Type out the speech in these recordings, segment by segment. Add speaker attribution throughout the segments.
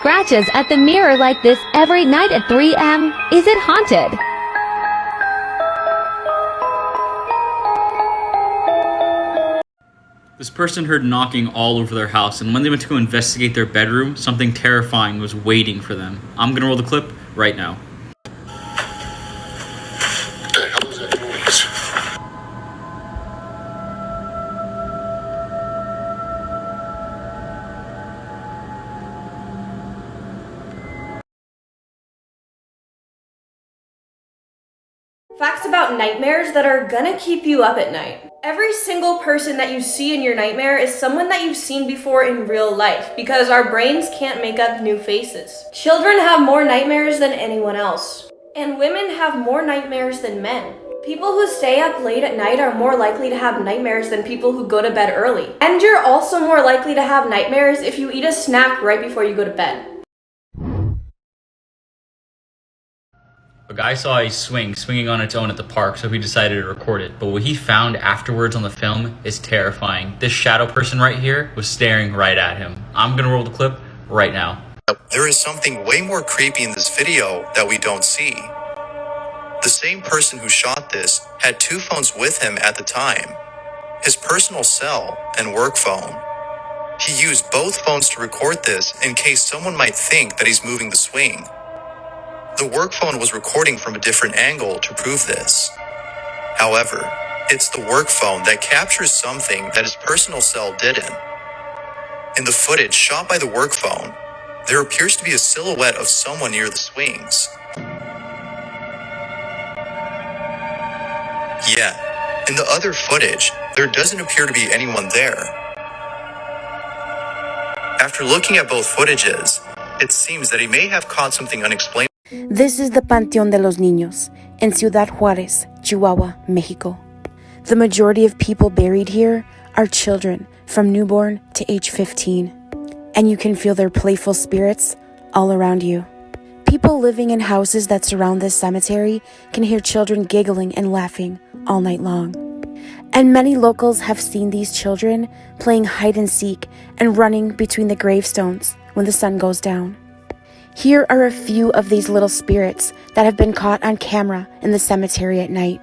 Speaker 1: scratches at the mirror like this every night at 3 a.m.? Is it haunted?
Speaker 2: This person heard knocking all over their house, and when they went to go investigate their bedroom, something terrifying was waiting for them. I'm gonna roll the clip right now.
Speaker 3: What the hell is that noise?
Speaker 4: Facts about nightmares that are gonna keep you up at night. Every single person that you see in your nightmare is someone that you've seen before in real life because our brains can't make up new faces. Children have more nightmares than anyone else. And women have more nightmares than men. People who stay up late at night are more likely to have nightmares than people who go to bed early. And you're also more likely to have nightmares if you eat a snack right before you go to bed.
Speaker 2: A guy saw a swinging on its own at the park, so he decided to record it. But what he found afterwards on the film is terrifying. This shadow person right here was staring right at him. I'm gonna roll the clip right now.
Speaker 5: There is something way more creepy in this video that we don't see. The same person who shot this had two phones with him at the time, his personal cell and work phone. He used both phones to record this in case someone might think that he's moving the swing. The work phone was recording from a different angle to prove this. However, it's the work phone that captures something that his personal cell didn't. In the footage shot by the work phone, there appears to be a silhouette of someone near the swings. Yeah, in the other footage, there doesn't appear to be anyone there. After looking at both footages, it seems that he may have caught something unexplained.
Speaker 6: This is the Panteón de los Niños in Ciudad Juárez, Chihuahua, Mexico. The majority of people buried here are children from newborn to age 15, and you can feel their playful spirits all around you. People living in houses that surround this cemetery can hear children giggling and laughing all night long. And many locals have seen these children playing hide and seek and running between the gravestones when the sun goes down. Here are a few of these little spirits that have been caught on camera in the cemetery at night.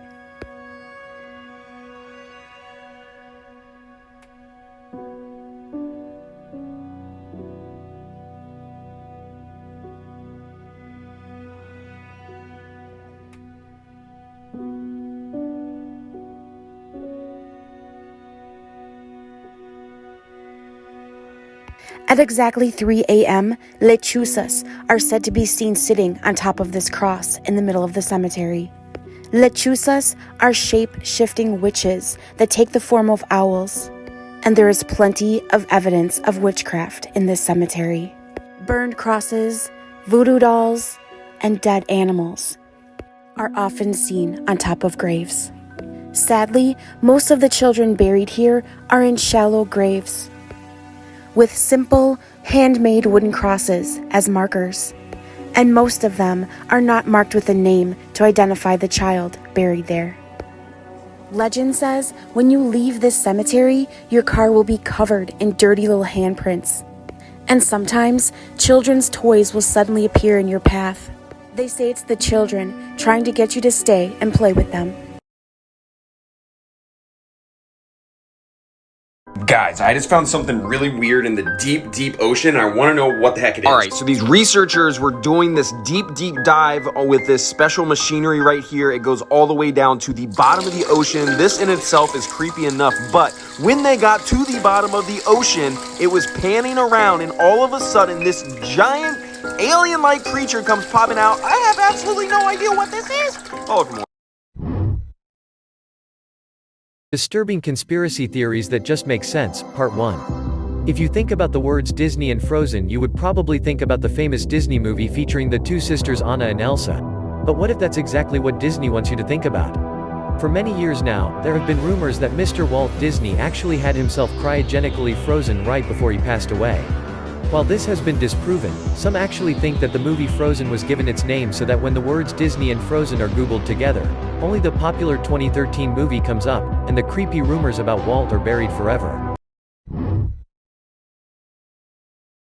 Speaker 6: At exactly 3 a.m., lechuzas are said to be seen sitting on top of this cross in the middle of the cemetery. Lechuzas are shape-shifting witches that take the form of owls, and there is plenty of evidence of witchcraft in this cemetery. Burned crosses, voodoo dolls, and dead animals are often seen on top of graves. Sadly, most of the children buried here are in shallow graves, with simple, handmade wooden crosses as markers, and most of them are not marked with a name to identify the child buried there. Legend says when you leave this cemetery, your car will be covered in dirty little handprints, and sometimes children's toys will suddenly appear in your path. They say it's the children trying to get you to stay and play with them.
Speaker 7: Guys, I just found something really weird in the deep, deep ocean, and I want to know what the heck it is.
Speaker 8: Alright, so these researchers were doing this deep, deep dive with this special machinery right here. It goes all the way down to the bottom of the ocean. This in itself is creepy enough, but when they got to the bottom of the ocean, it was panning around, and all of a sudden, this giant alien-like creature comes popping out. I have absolutely no idea what this is. Oh, come on.
Speaker 9: Disturbing conspiracy theories that just make sense, Part 1. If you think about the words Disney and Frozen, you would probably think about the famous Disney movie featuring the two sisters Anna and Elsa. But what if that's exactly what Disney wants you to think about? For many years now, there have been rumors that Mr. Walt Disney actually had himself cryogenically frozen right before he passed away. While this has been disproven, some actually think that the movie Frozen was given its name so that when the words Disney and Frozen are googled together, only the popular 2013 movie comes up, and the creepy rumors about Walt are buried forever.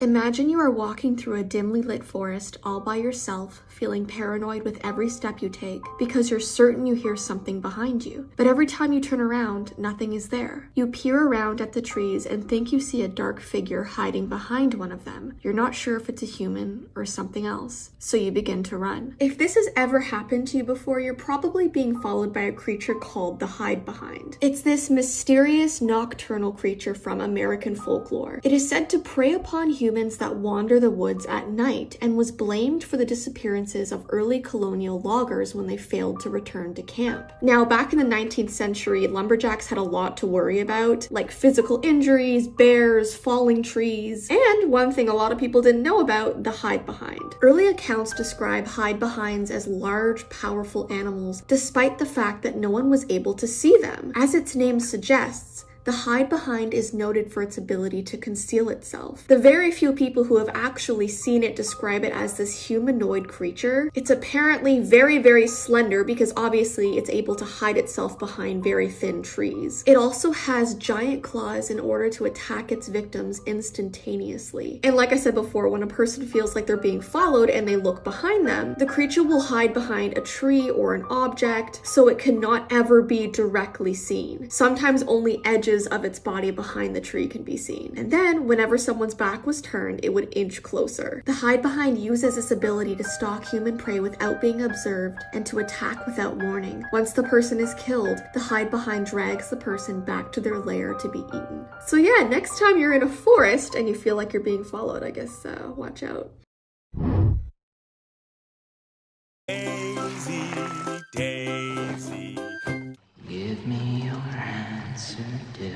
Speaker 10: In Imagine you are walking through a dimly lit forest all by yourself, feeling paranoid with every step you take because you're certain you hear something behind you. But every time you turn around, nothing is there. You peer around at the trees and think you see a dark figure hiding behind one of them. You're not sure if it's a human or something else, so you begin to run. If this has ever happened to you before, you're probably being followed by a creature called the Hide Behind. It's this mysterious nocturnal creature from American folklore. It is said to prey upon humans that wander the woods at night and was blamed for the disappearances of early colonial loggers when they failed to return to camp. Now, back in the 19th century, lumberjacks had a lot to worry about, like physical injuries, bears, falling trees, and one thing a lot of people didn't know about, the hide behind. Early accounts describe hide behinds as large, powerful animals, despite the fact that no one was able to see them. As its name suggests, the hide behind is noted for its ability to conceal itself. The very few people who have actually seen it describe it as this humanoid creature. It's apparently very, very slender because obviously it's able to hide itself behind very thin trees. It also has giant claws in order to attack its victims instantaneously. And like I said before, when a person feels like they're being followed and they look behind them, the creature will hide behind a tree or an object so it cannot ever be directly seen. Sometimes only edges of its body behind the tree can be seen. And then, whenever someone's back was turned, it would inch closer. The hide behind uses this ability to stalk human prey without being observed and to attack without warning. Once the person is killed, the hide behind drags the person back to their lair to be eaten. So yeah, next time you're in a forest and you feel like you're being followed, I guess watch out.
Speaker 11: Daisy, Daisy, give me your answer, do.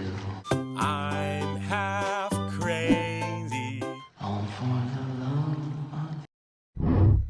Speaker 11: I'm half crazy, all for the love of...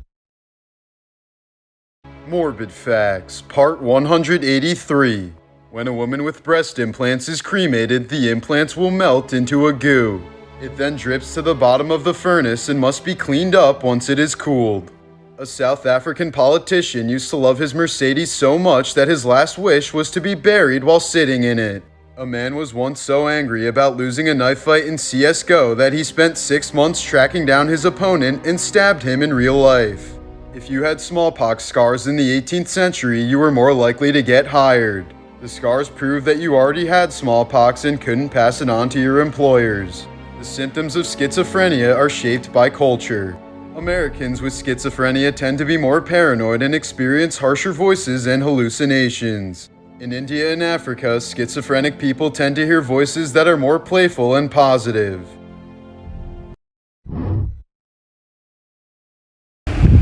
Speaker 12: Morbid Facts, Part 183. When a woman with breast implants is cremated, the implants will melt into a goo. It then drips to the bottom of the furnace and must be cleaned up once it is cooled. A South African politician used to love his Mercedes so much that his last wish was to be buried while sitting in it. A man was once so angry about losing a knife fight in CSGO that he spent 6 months tracking down his opponent and stabbed him in real life. If you had smallpox scars in the 18th century, you were more likely to get hired. The scars prove that you already had smallpox and couldn't pass it on to your employers. The symptoms of schizophrenia are shaped by culture. Americans with schizophrenia tend to be more paranoid and experience harsher voices and hallucinations. In India and Africa, schizophrenic people tend to hear voices that are more playful and positive.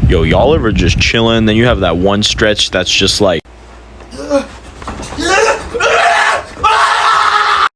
Speaker 8: Yo, y'all ever just chilling, then you have that one stretch that's just like...